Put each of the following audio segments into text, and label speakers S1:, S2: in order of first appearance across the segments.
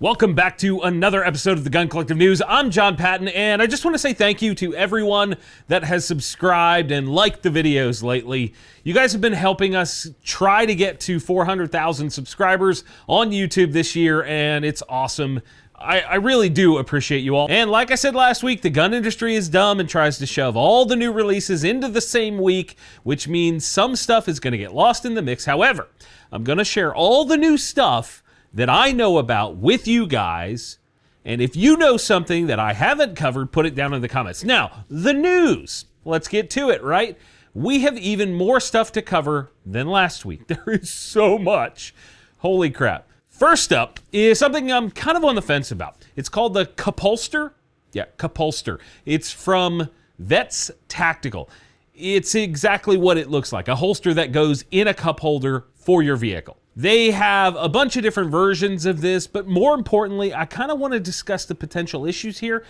S1: Welcome back to another episode of the Gun Collective News. I'm John Patton, and I just want to say thank you to everyone that has subscribed and liked the videos lately. You guys have been helping us try to get to 400,000 subscribers on YouTube this year, and it's awesome. I really do appreciate you all. And like I said last week, the gun industry is dumb and tries to shove all the new releases into the same week, which means some stuff is going to get lost in the mix. However, I'm going to share all the new stuff that I know about with you guys, and if you know something that I haven't covered, put it down in the comments. Now, the news. Let's get to it, right? We have even more stuff to cover than last week. There is so much. Holy crap. First up is something I'm kind of on the fence about. It's called the Capholster. Yeah, Capholster. It's from Vets Tactical. It's exactly what it looks like, a holster that goes in a cup holder for your vehicle. They have a bunch of different versions of this, but more importantly, I kind of want to discuss the potential issues here.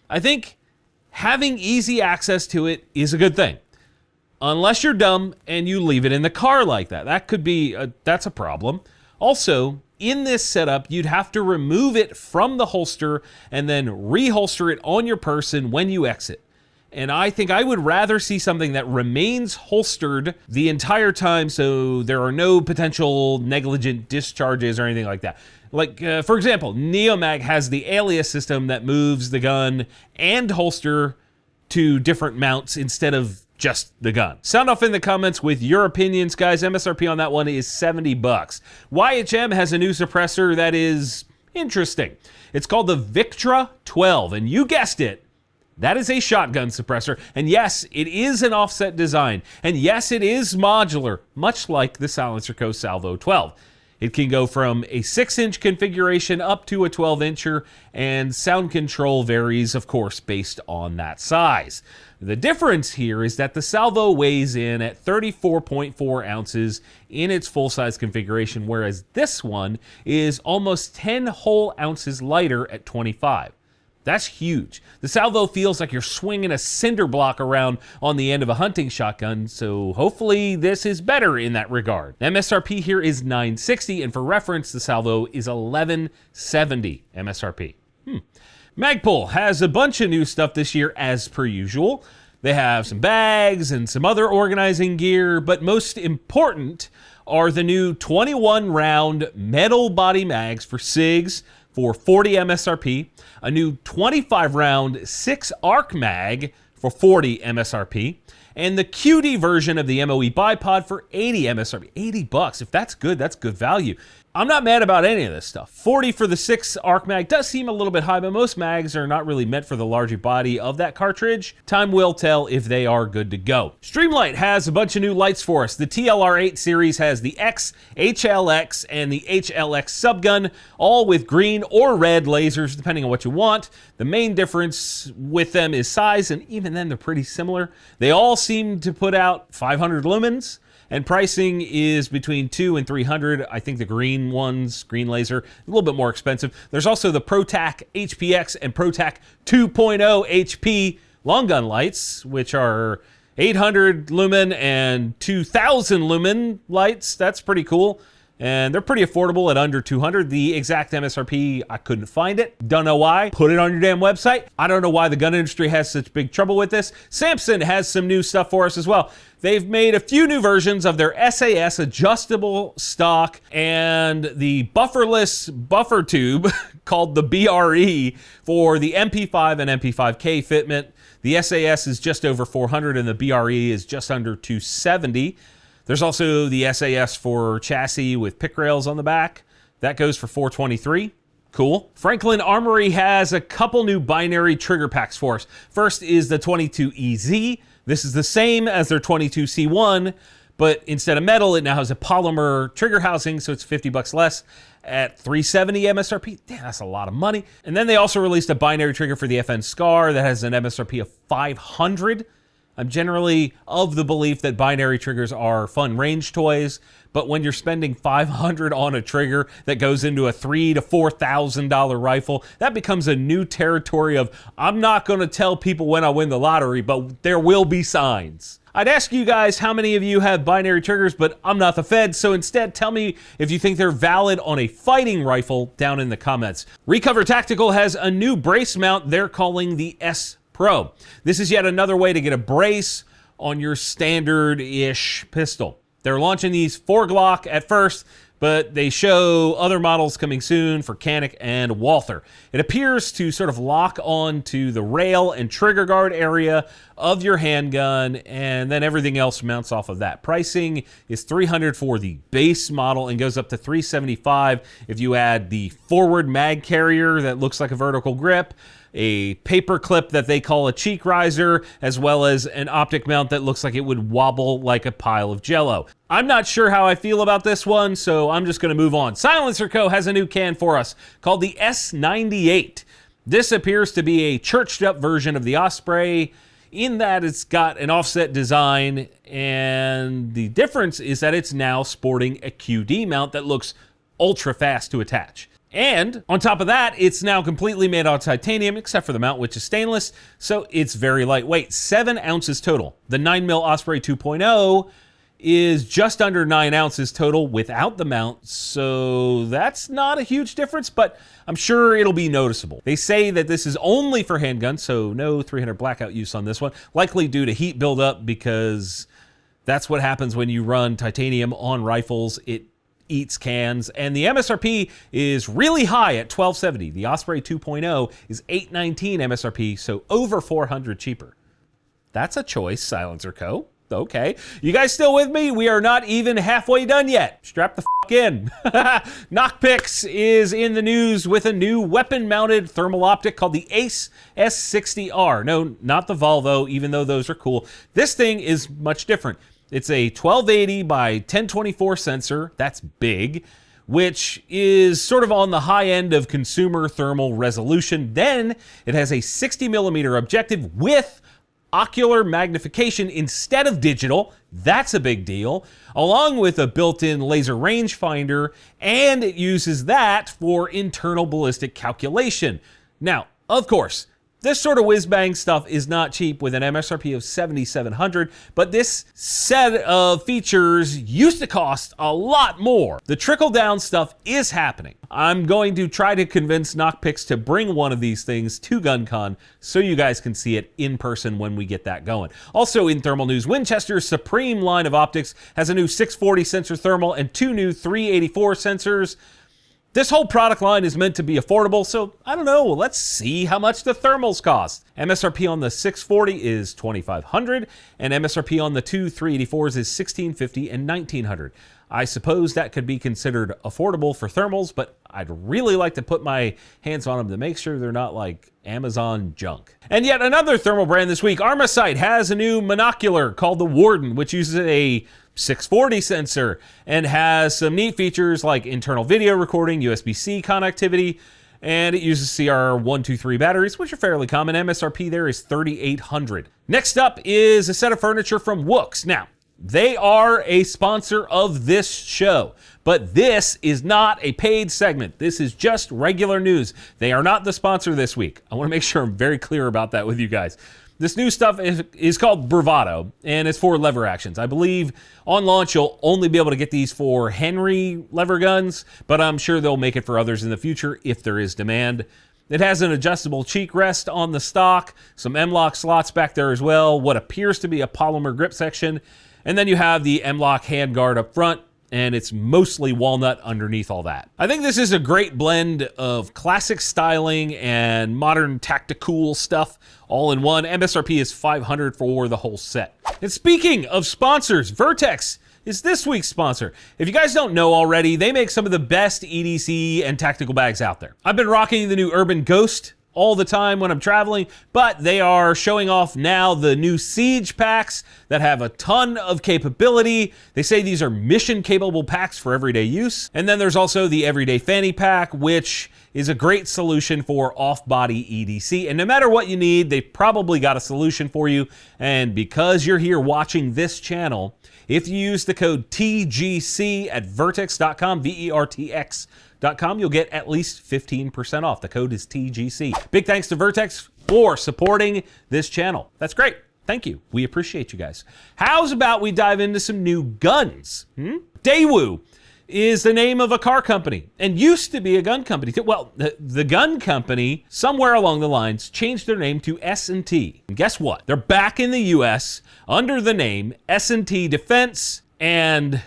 S1: I think having easy access to it is a good thing. Unless you're dumb and you leave it in the car like that. That could be, that's a problem. Also, in this setup, you'd have to remove it from the holster and then reholster it on your person when you exit. And I think I would rather see something that remains holstered the entire time so there are no potential negligent discharges or anything like that. Like, for example, Neomag has the alias system that moves the gun and holster to different mounts instead of just the gun. Sound off in the comments with your opinions, guys. MSRP on that one is 70 bucks. YHM has a new suppressor that is interesting. It's called the Victra 12, and you guessed it. That is a shotgun suppressor, and yes, it is an offset design, and yes, it is modular, much like the SilencerCo Salvo 12. It can go from a 6-inch configuration up to a 12-incher, and sound control varies, of course, based on that size. The difference here is that the Salvo weighs in at 34.4 ounces in its full-size configuration, whereas this one is almost 10 whole ounces lighter at 25. That's huge. The Salvo feels like you're swinging a cinder block around on the end of a hunting shotgun, so hopefully this is better in that regard. MSRP here is $960, and for reference, the Salvo is $1170 MSRP. Magpul has a bunch of new stuff this year as per usual. They have some bags and some other organizing gear, but most important are the new 21-round metal body mags for SIGs, for 40 MSRP, a new 25-round 6-arc mag for 40 MSRP, and the QD version of the MOE bipod for 80 MSRP. 80 bucks. If that's good value. I'm not mad about any of this stuff. 40 for the 6-arc mag does seem a little bit high, but most mags are not really meant for the larger body of that cartridge. Time will tell if they are good to go. Streamlight has a bunch of new lights for us. The TLR8 series has the X, HLX, and the HLX subgun, all with green or red lasers, depending on what you want. The main difference with them is size, and even then they're pretty similar. They all seem to put out 500 lumens. And pricing is between $200 and $300. I think the green ones, green laser, a little bit more expensive. There's also the ProTac HPX and ProTac 2.0 HP long gun lights, which are 800 lumen and 2000 lumen lights. That's pretty cool. And they're pretty affordable at under $200. The exact MSRP, I couldn't find it. Don't know why. Put it on your damn website. I don't know why the gun industry has such big trouble with this. Samson has some new stuff for us as well. They've made a few new versions of their SAS adjustable stock and the bufferless buffer tube called the BRE for the MP5 and MP5K fitment. The SAS is just over 400 and the BRE is just under 270. There's also the SAS for chassis with pick rails on the back. That goes for $423. Cool. Franklin Armory has a couple new binary trigger packs for us. First is the 22EZ. This is the same as their 22C1, but instead of metal, it now has a polymer trigger housing, so it's 50 bucks less at $370 MSRP. Damn, that's a lot of money. And then they also released a binary trigger for the FN Scar that has an MSRP of $500. I'm generally of the belief that binary triggers are fun range toys, but when you're spending $500 on a trigger that goes into a $3,000 to $4,000 rifle, that becomes a new territory of, I'm not going to tell people when I win the lottery, but there will be signs. I'd ask you guys how many of you have binary triggers, but I'm not the Fed, so instead tell me if you think they're valid on a fighting rifle down in the comments. Recover Tactical has a new brace mount they're calling the S Pro. This is yet another way to get a brace on your standard-ish pistol. They're launching these for Glock at first, but they show other models coming soon for Canik and Walther. It appears to sort of lock onto the rail and trigger guard area of your handgun, and then everything else mounts off of that. Pricing is $300 for the base model and goes up to $375 if you add the forward mag carrier that looks like a vertical grip, a paper clip that they call a cheek riser, as well as an optic mount that looks like it would wobble like a pile of jello. I'm not sure how I feel about this one, so I'm just going to move on. SilencerCo has a new can for us called the S98. This appears to be a churched up version of the Osprey in that it's got an offset design, and the difference is that it's now sporting a QD mount that looks ultra fast to attach. And on top of that, it's now completely made out of titanium, except for the mount, which is stainless, so it's very lightweight. 7 ounces total. The 9mm Osprey 2.0 is just under 9 ounces total without the mount, so that's not a huge difference, but I'm sure it'll be noticeable. They say that this is only for handguns, so no 300 blackout use on this one, likely due to heat buildup, because that's what happens when you run titanium on rifles. It eats cans, and the MSRP is really high at $1,270. The Osprey 2.0 is $819 MSRP, so over $400 cheaper. That's a choice, SilencerCo. Okay. You guys still with me? We are not even halfway done yet. Strap the f*** in. Knockpicks is in the news with a new weapon-mounted thermal optic called the Ace S60R. No, not the Volvo, even though those are cool. This thing is much different. It's a 1280 by 1024 sensor, that's big, which is sort of on the high end of consumer thermal resolution. Then it has a 60mm objective with ocular magnification instead of digital. That's a big deal, along with a built-in laser rangefinder, and it uses that for internal ballistic calculation. Now, of course, this sort of whiz-bang stuff is not cheap with an MSRP of $7,700, but this set of features used to cost a lot more. The trickle-down stuff is happening. I'm going to try to convince Knockpicks to bring one of these things to GunCon so you guys can see it in person when we get that going. Also in thermal news, Winchester's Supreme line of optics has a new 640 sensor thermal and 2 new 384 sensors. This whole product line is meant to be affordable, so I don't know, let's see how much the thermals cost. MSRP on the 640 is $2,500, and MSRP on the two 384s is $1,650 and $1,900. I suppose that could be considered affordable for thermals, but I'd really like to put my hands on them to make sure they're not like Amazon junk. And yet another thermal brand this week, Armasight, has a new monocular called the Warden, which uses a 640 sensor and has some neat features like internal video recording, USB-C connectivity, and it uses CR123 batteries, which are fairly common. MSRP there is $3,800. Next up is a set of furniture from Wooks. Now, they are a sponsor of this show, but this is not a paid segment. This is just regular news. They are not the sponsor this week. I want to make sure I'm very clear about that with you guys. This new stuff is called Bravado, and it's for lever actions. I believe on launch you'll only be able to get these for Henry lever guns, but I'm sure they'll make it for others in the future if there is demand. It has an adjustable cheek rest on the stock, some M-LOK slots back there as well, what appears to be a polymer grip section, and then you have the M-LOK handguard up front, and it's mostly walnut underneath all that. I think this is a great blend of classic styling and modern tactical stuff all in one. MSRP is $500 for the whole set. And speaking of sponsors, Vertex is this week's sponsor. If you guys don't know already, they make some of the best EDC and tactical bags out there. I've been rocking the new Urban Ghost all the time when I'm traveling, but they are showing off now the new Siege packs that have a ton of capability. They say these are mission-capable packs for everyday use. And then there's also the Everyday Fanny Pack, which is a great solution for off-body EDC. And no matter what you need, they've probably got a solution for you. And because you're here watching this channel, if you use the code TGC at vertex.com, VERTX.com, you'll get at least 15% off. The code is TGC. Big thanks to Vertex for supporting this channel. That's great. Thank you. We appreciate you guys. How's about we dive into some new guns? Daewoo is the name of a car company and used to be a gun company. Well, the gun company, somewhere along the lines, changed their name to S&T. And guess what? They're back in the U.S. under the name S&T Defense, and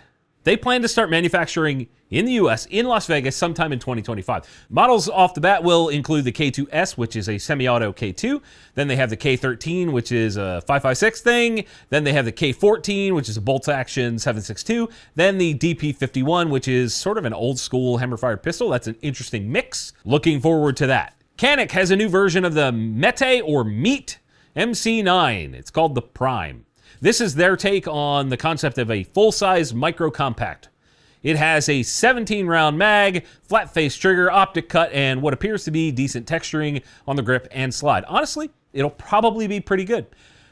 S1: they plan to start manufacturing in the U.S. in Las Vegas sometime in 2025. Models off the bat will include the K2S, which is a semi-auto K2. Then they have the K13, which is a 5.56 thing. Then they have the K14, which is a bolt-action 7.62. Then the DP51, which is sort of an old-school hammer-fired pistol. That's an interesting mix. Looking forward to that. Canik has a new version of the Mete or Meat MC9. It's called the Prime. This is their take on the concept of a full-size micro-compact. It has a 17-round mag, flat-face trigger, optic cut, and what appears to be decent texturing on the grip and slide. Honestly, it'll probably be pretty good.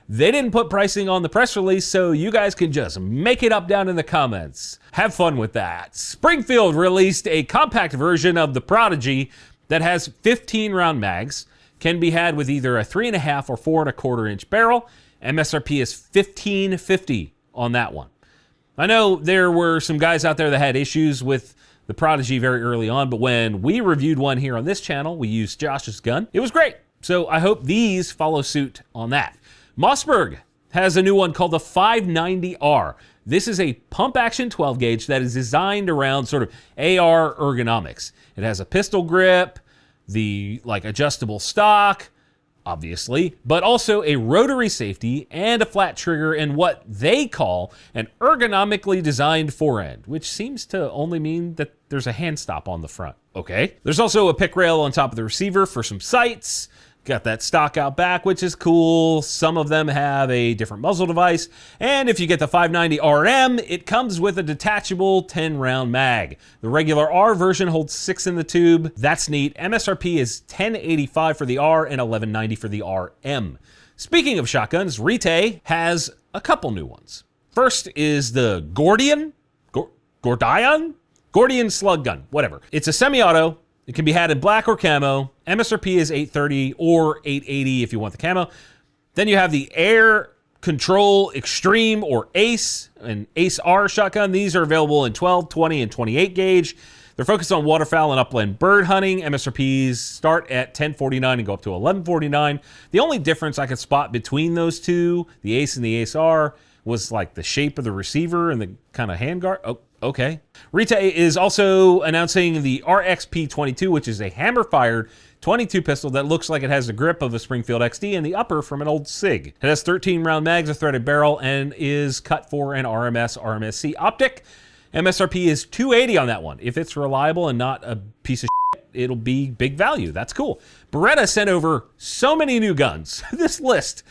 S1: They didn't put pricing on the press release, so you guys can just make it up down in the comments. Have fun with that. Springfield released a compact version of the Prodigy that has 15-round mags, can be had with either a 3.5 or 4.25 inch barrel. MSRP is $15.50 on that one. I know there were some guys out there that had issues with the Prodigy very early on, but when we reviewed one here on this channel, we used Josh's gun. It was great. So I hope these follow suit on that. Mossberg has a new one called the 590R. This is a pump action 12 gauge that is designed around sort of AR ergonomics. It has a pistol grip, the adjustable stock, obviously, but also a rotary safety and a flat trigger and what they call an ergonomically designed forend, which seems to only mean that there's a hand stop on the front. Okay. There's also a pick rail on top of the receiver for some sights. Got that stock out back, which is cool. Some of them have a different muzzle device. And if you get the 590 RM, it comes with a detachable 10-round mag. The regular R version holds 6 in the tube. That's neat. MSRP is $10.85 for the R and $11.90 for the RM. Speaking of shotguns, Rite has a couple new ones. First is the Gordian slug gun, whatever. It's a semi-auto. It can be had in black or camo. MSRP is $830 or $880 if you want the camo. Then you have the Air Control Extreme or ACE, an ACE R shotgun. These are available in 12, 20, and 28 gauge. They're focused on waterfowl and upland bird hunting. MSRPs start at $1049 and go up to $1149. The only difference I could spot between those two, the ACE and the ACE R, was like the shape of the receiver and the kind of handguard. Oh, okay. Rite is also announcing the RXP22, which is a hammer-fired 22 pistol that looks like it has the grip of a Springfield XD and the upper from an old SIG. It has 13-round mags, a threaded barrel, and is cut for an RMS/RMSC optic. MSRP is $280 on that one. If it's reliable and not a piece of shit, it'll be big value. That's cool. Beretta sent over so many new guns. This list,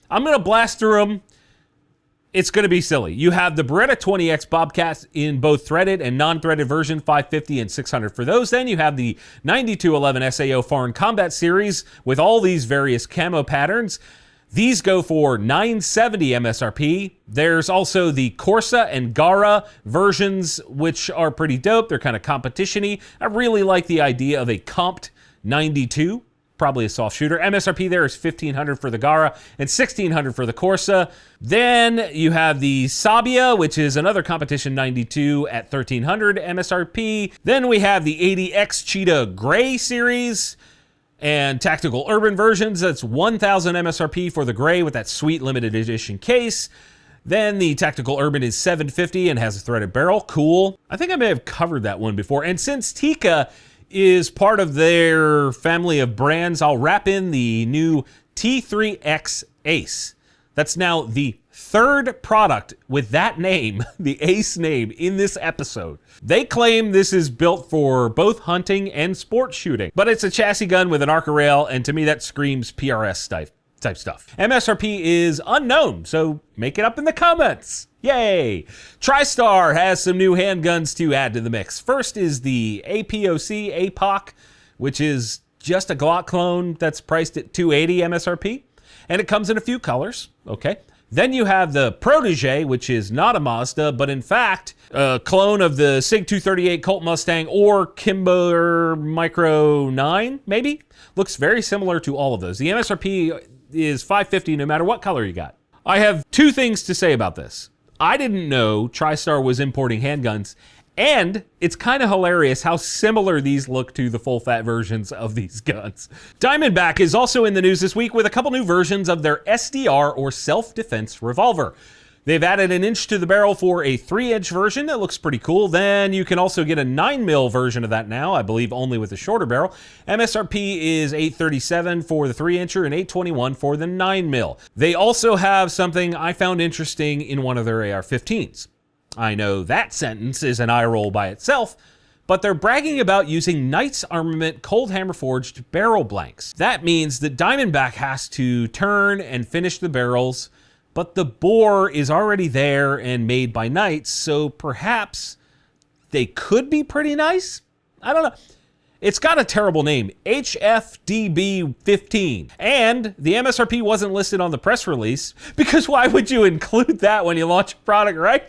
S1: I'm going to blast through them. It's going to be silly. You have the Beretta 20X Bobcats in both threaded and non-threaded version, $550 and $600 for those. Then you have the 9211 SAO Foreign Combat Series with all these various camo patterns. These go for $970 MSRP. There's also the Corsa and Gara versions, which are pretty dope. They're kind of competition-y. I really like the idea of a comped 92. Probably a soft shooter. MSRP there is $1,500 for the Gara and $1,600 for the Corsa. Then you have the Sabia, which is another competition 92 at $1,300 MSRP. Then we have the 80X Cheetah Gray series and tactical urban versions. That's $1,000 MSRP for the gray with that sweet limited edition case. Then the tactical urban is $750 and has a threaded barrel. Cool. I think I may have covered that one before. And since Tikka is part of their family of brands, I'll wrap in the new T3X Ace. That's now the third product with that name, the Ace name, in this episode. They claim this is built for both hunting and sport shooting, but it's a chassis gun with an Arca rail, and to me that screams PRS type stuff. MSRP is unknown, so make it up in the comments. Yay! TriStar has some new handguns to add to the mix. First is the APOC, which is just a Glock clone that's priced at $280 MSRP, and it comes in a few colors, okay? Then you have the Protege, which is not a Mazda, but in fact, a clone of the SIG 238 Colt Mustang or Kimber Micro 9, maybe? Looks very similar to all of those. The MSRP is $550 no matter what color you got. I have two things to say about this. I didn't know TriStar was importing handguns, and it's kind of hilarious how similar these look to the full-fat versions of these guns. Diamondback is also in the news this week with a couple new versions of their SDR, or self-defense revolver. They've added an inch to the barrel for a 3-inch version that looks pretty cool. Then you can also get a 9mm version of that now, I believe only with a shorter barrel. MSRP is $837 for the 3-incher and $821 for the 9mm. They also have something I found interesting in one of their AR-15s. I know that sentence is an eye roll by itself, but they're bragging about using Knight's Armament cold hammer forged barrel blanks. That means that Diamondback has to turn and finish the barrels, but the bore is already there and made by Knights, so perhaps they could be pretty nice? I don't know. It's got a terrible name, HFDB-15. And the MSRP wasn't listed on the press release, because why would you include that when you launch a product, right?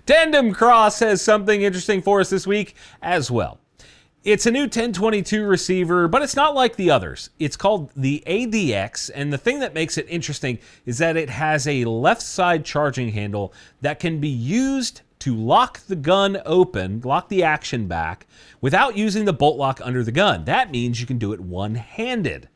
S1: Tandem Cross has something interesting for us this week as well. It's a new 1022 receiver, but it's not like the others. It's called the ADX, and the thing that makes it interesting is that it has a left side charging handle that can be used to lock the gun open, lock the action back, without using the bolt lock under the gun. That means you can do it one-handed.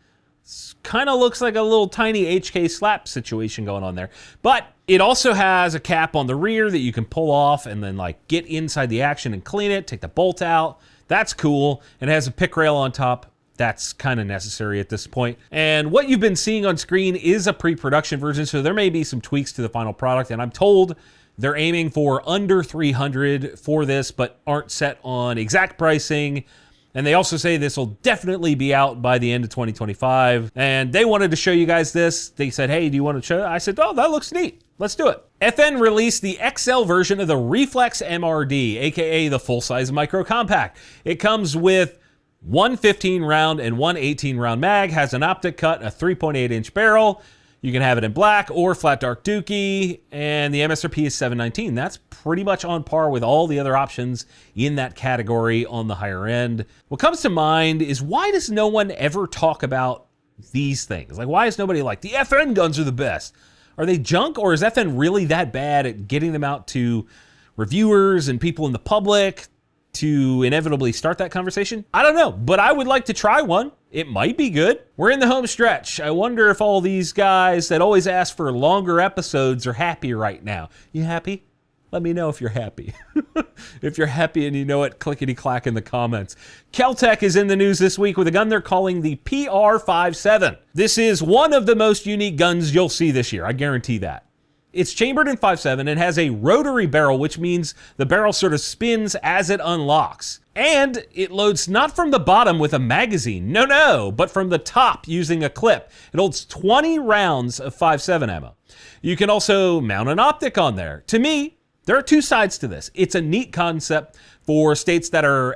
S1: Kind of looks like a little tiny HK slap situation going on there. But it also has a cap on the rear that you can pull off and then like get inside the action and clean it, take the bolt out. That's cool. And it has a pick rail on top. That's kind of necessary at this point. And what you've been seeing on screen is a pre-production version, so there may be some tweaks to the final product. And I'm told they're aiming for under $300 for this, but aren't set on exact pricing. And they also say this will definitely be out by the end of 2025. And they wanted to show you guys this. They said, hey, do you want to show it? I said, oh, that looks neat. Let's do it. FN released the XL version of the Reflex MRD, aka the full-size micro compact. It comes with one 15-round and one 18-round mag, has an optic cut, a 3.8-inch barrel. You can have it in black or flat dark dookie, and the MSRP is $719. That's pretty much on par with all the other options in that category on the higher end. What comes to mind is, why does no one ever talk about these things? Like, why is nobody like, the FN guns are the best? Are they junk, or is FN really that bad at getting them out to reviewers and people in the public to inevitably start that conversation? I don't know, but I would like to try one. It might be good. We're in the home stretch. I wonder if all these guys that always ask for longer episodes are happy right now. You happy? Let me know if you're happy. If you're happy and you know it, clickety-clack in the comments. Kel-Tec is in the news this week with a gun they're calling the PR-57. This is one of the most unique guns you'll see this year, I guarantee that. It's chambered in 5.7 and has a rotary barrel, which means the barrel sort of spins as it unlocks. And it loads not from the bottom with a magazine, no, but from the top using a clip. It holds 20 rounds of 5.7 ammo. You can also mount an optic on there. To me, there are two sides to this. It's a neat concept for states that are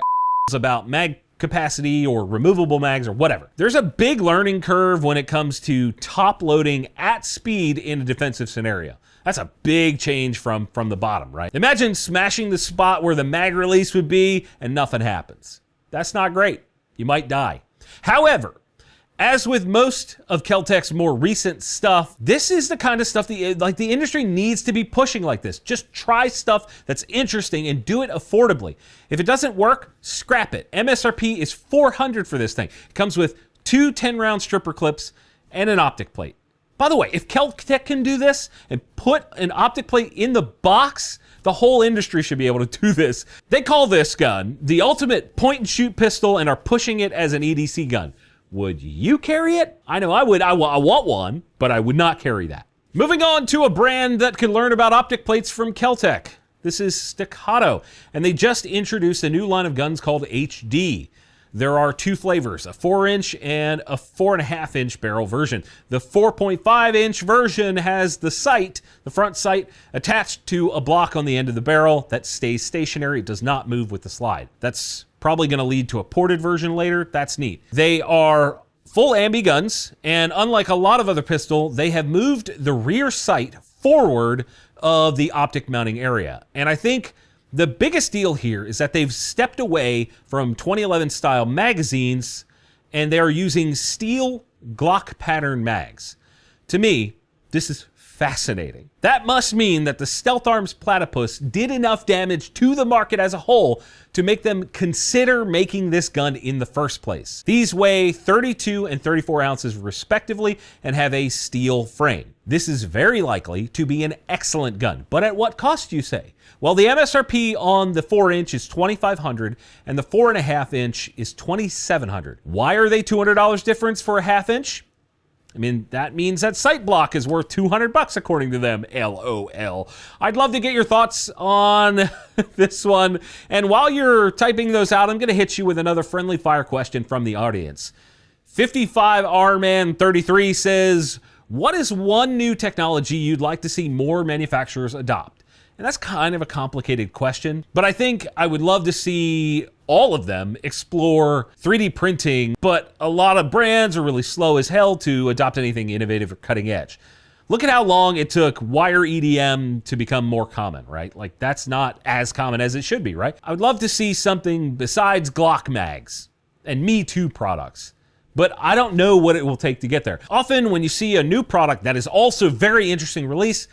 S1: about mag capacity or removable mags or whatever. There's a big learning curve when it comes to top loading at speed in a defensive scenario. That's a big change from the bottom, right? Imagine smashing the spot where the mag release would be and nothing happens. That's not great. You might die. However, as with most of Kel-Tec's more recent stuff, this is the kind of stuff that the industry needs to be pushing like this. Just try stuff that's interesting and do it affordably. If it doesn't work, scrap it. MSRP is $400 for this thing. It comes with two 10-round stripper clips and an optic plate. By the way, if Kel-Tec can do this and put an optic plate in the box, the whole industry should be able to do this. They call this gun the ultimate point-and-shoot pistol and are pushing it as an EDC gun. Would you carry it? I know I would. I want one, but I would not carry that. Moving on to a brand that can learn about optic plates from Kel-Tec. This is Staccato, and they just introduced a new line of guns called HD. There are two flavors, a 4-inch and a 4.5-inch barrel version. The 4.5-inch version has the sight, the front sight, attached to a block on the end of the barrel that stays stationary. It does not move with the slide. That's probably going to lead to a ported version later. That's neat. They are full ambi guns, and unlike a lot of other pistol, they have moved the rear sight forward of the optic mounting area. And I think the biggest deal here is that they've stepped away from 2011 style magazines and they are using steel Glock pattern mags. To me, This is fascinating. That must mean that the Stealth Arms Platypus did enough damage to the market as a whole to make them consider making this gun in the first place. These weigh 32 and 34 ounces respectively and have a steel frame. This is very likely to be an excellent gun, but at what cost, you say? Well, the MSRP on the 4-inch is $2,500 and the 4.5-inch is $2,700. Why are they $200 difference for a half-inch? I mean, that means that sight block is worth $200 according to them, LOL. I'd love to get your thoughts on this one. And while you're typing those out, I'm going to hit you with another friendly fire question from the audience. 55rman33 says, what is one new technology you'd like to see more manufacturers adopt? And that's kind of a complicated question, but I think I would love to see all of them explore 3D printing, but a lot of brands are really slow as hell to adopt anything innovative or cutting edge. Look at how long it took wire EDM to become more common, right? Like, that's not as common as it should be, right? I would love to see something besides Glock mags and Me Too products, but I don't know what it will take to get there. Often when you see a new product that is also very interesting release,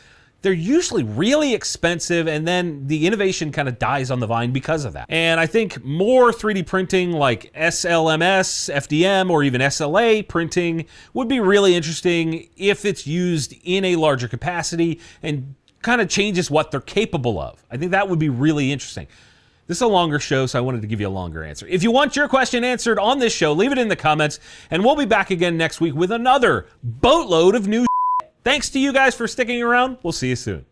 S1: they're usually really expensive, and then the innovation kind of dies on the vine because of that. And I think more 3D printing like SLMS, FDM, or even SLA printing would be really interesting if it's used in a larger capacity and kind of changes what they're capable of. I think that would be really interesting. This is a longer show, so I wanted to give you a longer answer. If you want your question answered on this show, leave it in the comments, and we'll be back again next week with another boatload of new. Thanks to you guys for sticking around. We'll see you soon.